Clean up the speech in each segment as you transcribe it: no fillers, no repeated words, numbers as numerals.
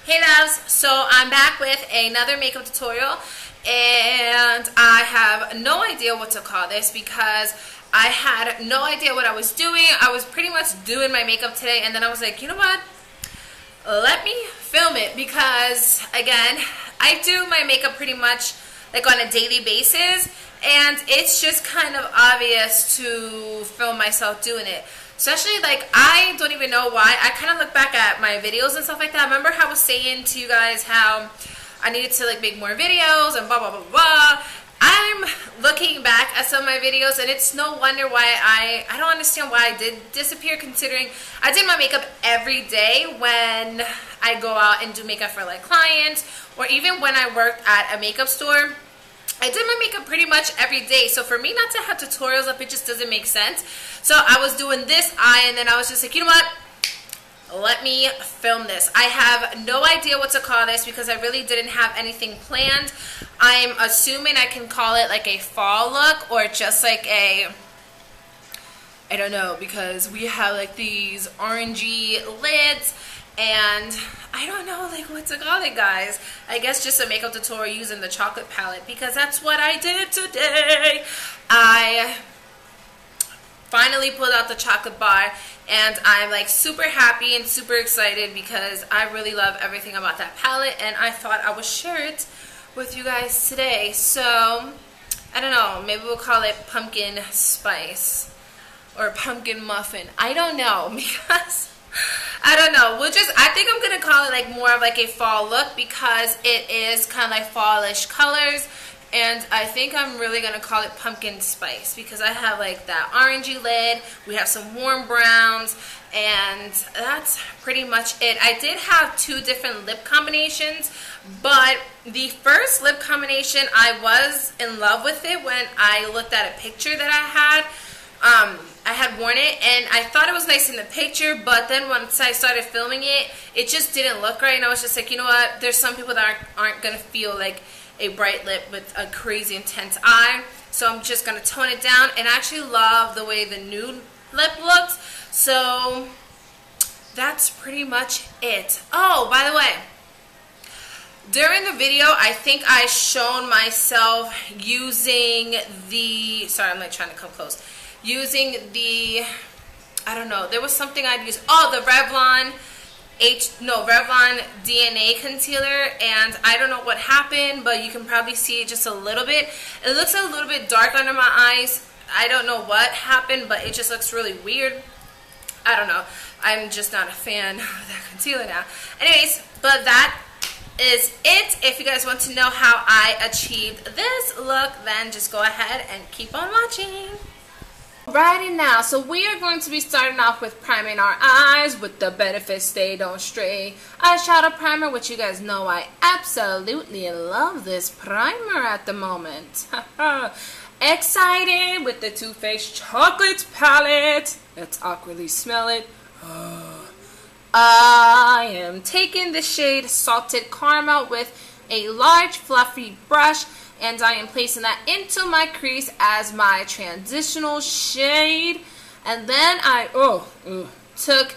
Hey loves, so I'm back with another makeup tutorial and I have no idea what to call this because I had no idea what I was doing. I was pretty much doing my makeup today and then I was like, you know what, let me film it because again, I do my makeup pretty much like on a daily basis and it's just kind of obvious to film myself doing it. Especially, like, I don't even know why. I kind of look back at my videos and stuff like that. Remember how I was saying to you guys how I needed to, like, make more videos and blah, blah, blah, blah. I'm looking back at some of my videos, and it's no wonder why I don't understand why I did disappear, considering I did my makeup every day when I go out and do makeup for, like, clients, or even when I worked at a makeup store. I did my makeup pretty much every day, so for me not to have tutorials up, it just doesn't make sense. So I was doing this eye, and then I was just like, you know what? Let me film this. I have no idea what to call this because I really didn't have anything planned. I'm assuming I can call it like a fall look or just like a, I don't know, because we have like these orangey lids. And I don't know like what to call it, guys. I guess just a makeup tutorial using the chocolate palette because that's what I did today. I finally pulled out the chocolate bar and I'm like super happy and super excited because I really love everything about that palette and I thought I would share it with you guys today. So I don't know, maybe we'll call it pumpkin spice or pumpkin muffin. I don't know because I don't know. I think I'm going to call it like more of like a fall look because it is kind of like fallish colors. And I think I'm really going to call it pumpkin spice because I have like that orangey lid. We have some warm browns and that's pretty much it. I did have two different lip combinations, but the first lip combination, I was in love with it when I looked at a picture that I had. I had worn it and I thought it was nice in the picture, but then once I started filming it, it just didn't look right and I was just like, you know what, there's some people that aren't going to feel like a bright lip with a crazy intense eye, so I'm just going to tone it down, and I actually love the way the nude lip looks, so that's pretty much it. Oh, by the way, during the video, I think I shown myself using the, sorry, I'm like trying to come close, using the, I don't know, there was something I'd use, oh, the Revlon DNA concealer, and I don't know what happened, but you can probably see it just a little bit. It looks a little bit dark under my eyes. I don't know what happened, but it just looks really weird. I don't know. I'm just not a fan of that concealer now. Anyways, but that is it. If you guys want to know how I achieved this look, then just go ahead and keep on watching. Alrighty now, so we are going to be starting off with priming our eyes with the Benefit Stay Don't Stray eyeshadow primer, which you guys know I absolutely love this primer at the moment. Excited with the Too Faced Chocolate Palette. Let's awkwardly smell it. I am taking the shade Salted Caramel with a large fluffy brush, and I am placing that into my crease as my transitional shade. And then I took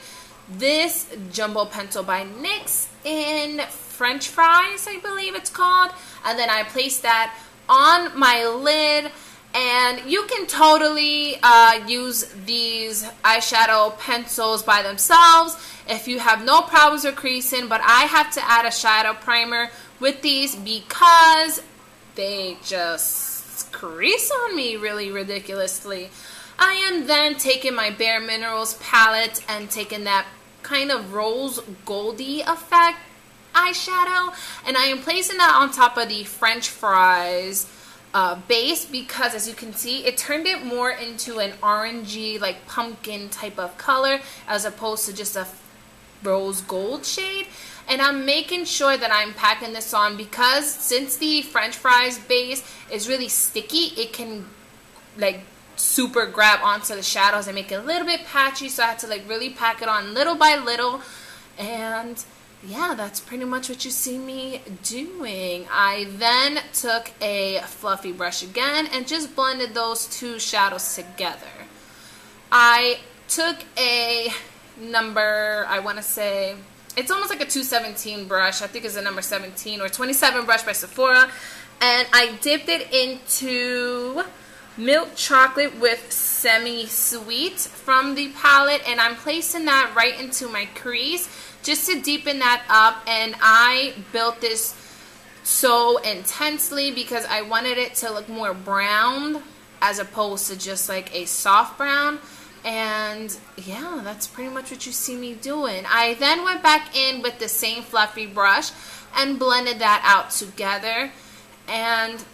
this Jumbo Pencil by NYX in French Fries, I believe it's called. And then I placed that on my lid. And you can totally use these eyeshadow pencils by themselves if you have no problems with creasing. But I have to add a shadow primer with these because they just crease on me really ridiculously. I am then taking my Bare Minerals palette and taking that kind of rose goldy effect eyeshadow, and I am placing that on top of the French Fries base because, as you can see, it turned it more into an orangey, like pumpkin type of color as opposed to just a rose gold shade. And I'm making sure that I'm packing this on because since the French Fries base is really sticky, it can like super grab onto the shadows and make it a little bit patchy, so I had to like really pack it on little by little. And yeah, that's pretty much what you see me doing. I then took a fluffy brush again and just blended those two shadows together. I took a number, I want to say it's almost like a 217 brush. I think it's a number 17 or 27 brush by Sephora. And I dipped it into milk chocolate with semi-sweet from the palette, and I'm placing that right into my crease just to deepen that up. And I built this so intensely because I wanted it to look more brown as opposed to just like a soft brown. And yeah, that's pretty much what you see me doing. I then went back in with the same fluffy brush and blended that out together, and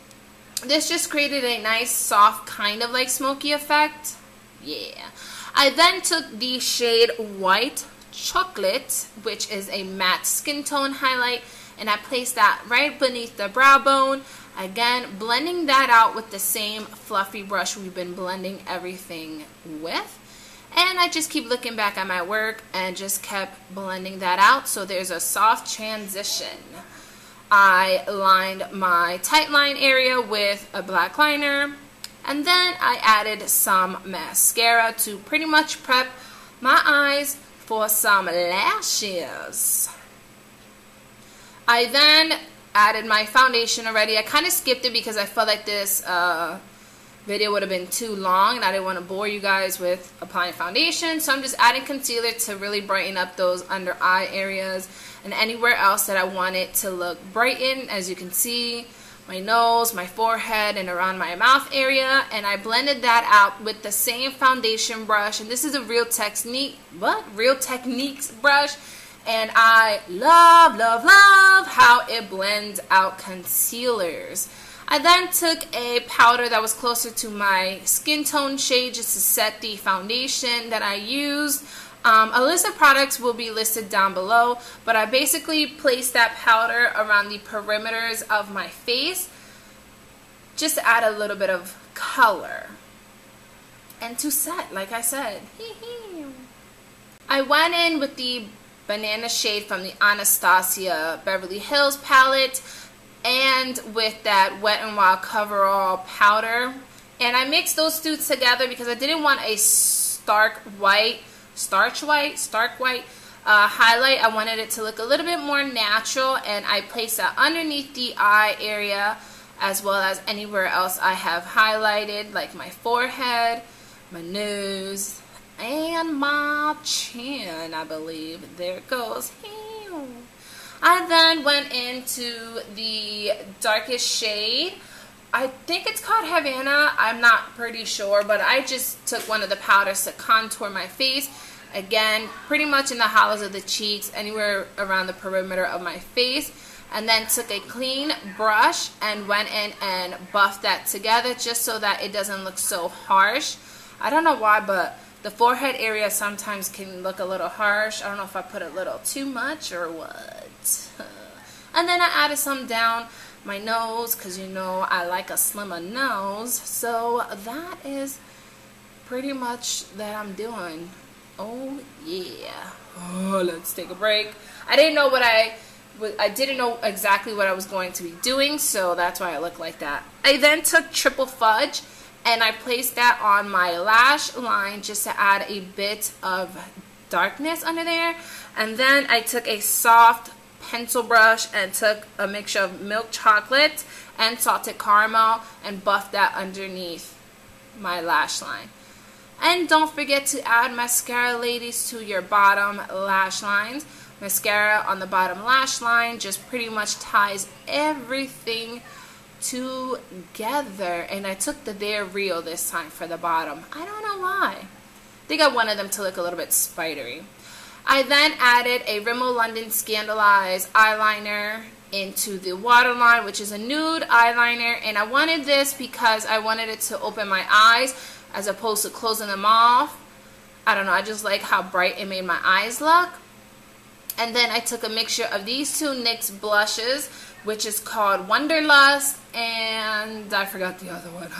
this just created a nice soft kind of like smoky effect. Yeah. I then took the shade White Chocolate, which is a matte skin tone highlight, and I placed that right beneath the brow bone. Again, blending that out with the same fluffy brush we've been blending everything with. And I just keep looking back at my work and just kept blending that out so there's a soft transition. I lined my tight line area with a black liner, and then I added some mascara to pretty much prep my eyes for some lashes. I then added my foundation already. I kind of skipped it because I felt like this video would have been too long and I didn't want to bore you guys with applying foundation, so I'm just adding concealer to really brighten up those under eye areas and anywhere else that I want it to look brightened. As you can see, my nose, my forehead, and around my mouth area. And I blended that out with the same foundation brush, and this is a Real Techniques brush, and I love how it blends out concealers. I then took a powder that was closer to my skin tone shade just to set the foundation that I used. A list of products will be listed down below, but I basically placed that powder around the perimeters of my face just to add a little bit of color and to set, like I said. I went in with the banana shade from the Anastasia Beverly Hills palette and with that Wet n Wild Coverall powder, and I mixed those two together because I didn't want a stark white highlight. I wanted it to look a little bit more natural, and I placed that underneath the eye area as well as anywhere else I have highlighted, like my forehead, my nose, and my chin, I believe. There it goes. I then went into the darkest shade. I think it's called Havana. I'm not pretty sure, but I just took one of the powders to contour my face. Again, pretty much in the hollows of the cheeks, anywhere around the perimeter of my face. And then took a clean brush and went in and buffed that together just so that it doesn't look so harsh. I don't know why, but the forehead area sometimes can look a little harsh. I don't know if I put a little too much or what. And then I added some down my nose because you know I like a slimmer nose. So that is pretty much that I'm doing. Oh yeah. Oh, let's take a break. I didn't know exactly what I was going to be doing, so that's why I look like that. I then took Triple Fudge and I placed that on my lash line just to add a bit of darkness under there. And then I took a soft pencil brush and took a mixture of milk chocolate and salted caramel and buffed that underneath my lash line. And don't forget to add mascara, ladies, to your bottom lash lines. Mascara on the bottom lash line just pretty much ties everything together. And I took the They're Real this time for the bottom. I don't know why. I think I wanted them to look a little bit spidery. I then added a Rimmel London Scandaleyes eyeliner into the waterline, which is a nude eyeliner, and I wanted this because I wanted it to open my eyes as opposed to closing them off. I don't know, I just like how bright it made my eyes look. And then I took a mixture of these two NYX blushes, which is called Wonderlust, and I forgot the other one.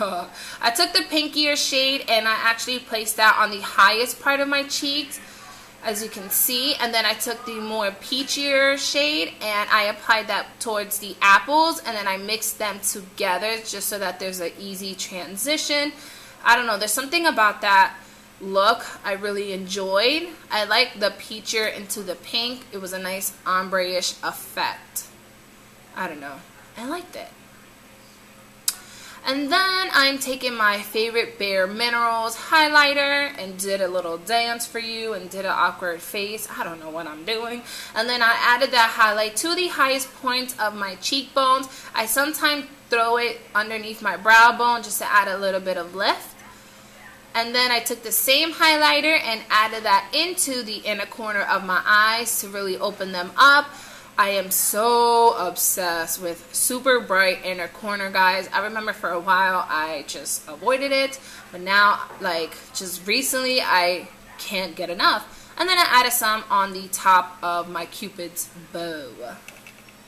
I took the pinkier shade and I actually placed that on the highest part of my cheeks, as you can see, and then I took the more peachier shade and I applied that towards the apples, and then I mixed them together just so that there's an easy transition. I don't know, there's something about that look I really enjoyed. I like the peacher into the pink. It was a nice ombre-ish effect. I don't know. I liked it. And then I'm taking my favorite Bare Minerals highlighter and did a little dance for you and did an awkward face. I don't know what I'm doing. And then I added that highlight to the highest point of my cheekbones. I sometimes throw it underneath my brow bone just to add a little bit of lift. And then I took the same highlighter and added that into the inner corner of my eyes to really open them up. I am so obsessed with super bright inner corner, guys. I remember for a while I just avoided it, but now, like, just recently I can't get enough. And then I added some on the top of my Cupid's bow.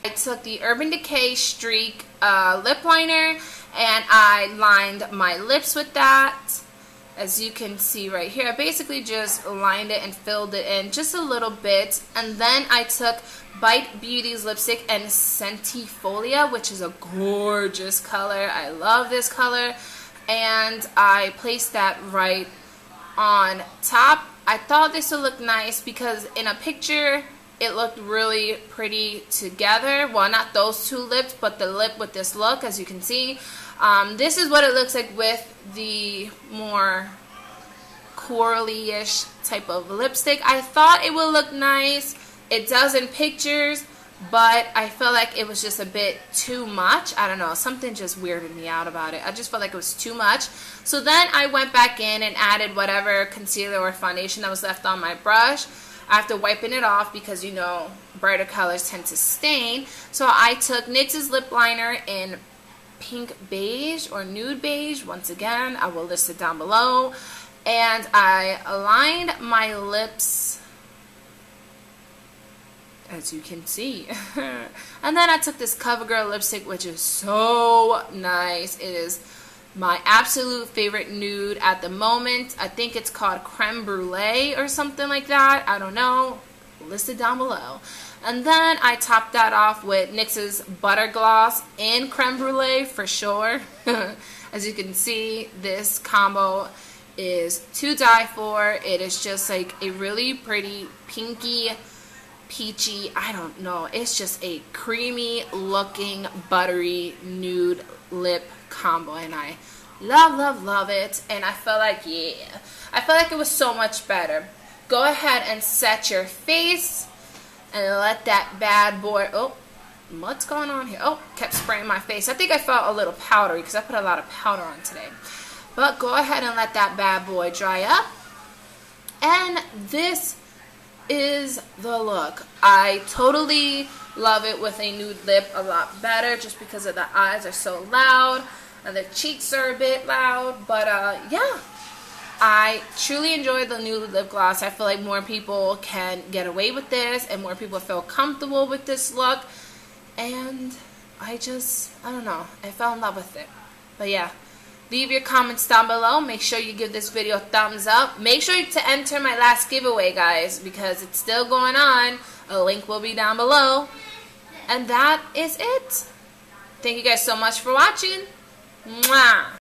I took the Urban Decay Streak lip liner and I lined my lips with that. As you can see right here, I basically just lined it and filled it in just a little bit. And then I took Bite Beauty's lipstick and Centifolia, which is a gorgeous color. I love this color. And I placed that right on top. I thought this would look nice because in a picture, it looked really pretty together. Well, not those two lips, but the lip with this look, as you can see. This is what it looks like with the more corally-ish type of lipstick. I thought it would look nice. It does in pictures, but I felt like it was just a bit too much. I don't know, something just weirded me out about it. I just felt like it was too much. So then I went back in and added whatever concealer or foundation that was left on my brush after wiping it off because, you know, brighter colors tend to stain. So I took NYX's lip liner in pink beige or nude beige. Once again, I will list it down below. And I aligned my lips, as you can see. And then I took this CoverGirl lipstick, which is so nice. It is my absolute favorite nude at the moment. I think it's called Creme Brulee or something like that. I don't know. Listed down below. And then I topped that off with NYX's Butter Gloss in Creme Brulee for sure. As you can see, this combo is to die for. It is just like a really pretty pinky, peachy, I don't know, it's just a creamy looking buttery nude lip combo, and I love it. And I felt like, yeah, I felt like it was so much better. Go ahead and set your face and let that bad boy, oh, what's going on here? Oh, kept spraying my face. I think I felt a little powdery because I put a lot of powder on today. But go ahead and let that bad boy dry up. And this is the look. I totally love it with a nude lip a lot better just because of the eyes are so loud and the cheeks are a bit loud. But yeah, I truly enjoyed the nude lip gloss. I feel like more people can get away with this and more people feel comfortable with this look. And I don't know, I fell in love with it. But yeah, leave your comments down below. Make sure you give this video a thumbs up. Make sure to enter my last giveaway, guys, because it's still going on. A link will be down below. And that is it. Thank you guys so much for watching. Mwah!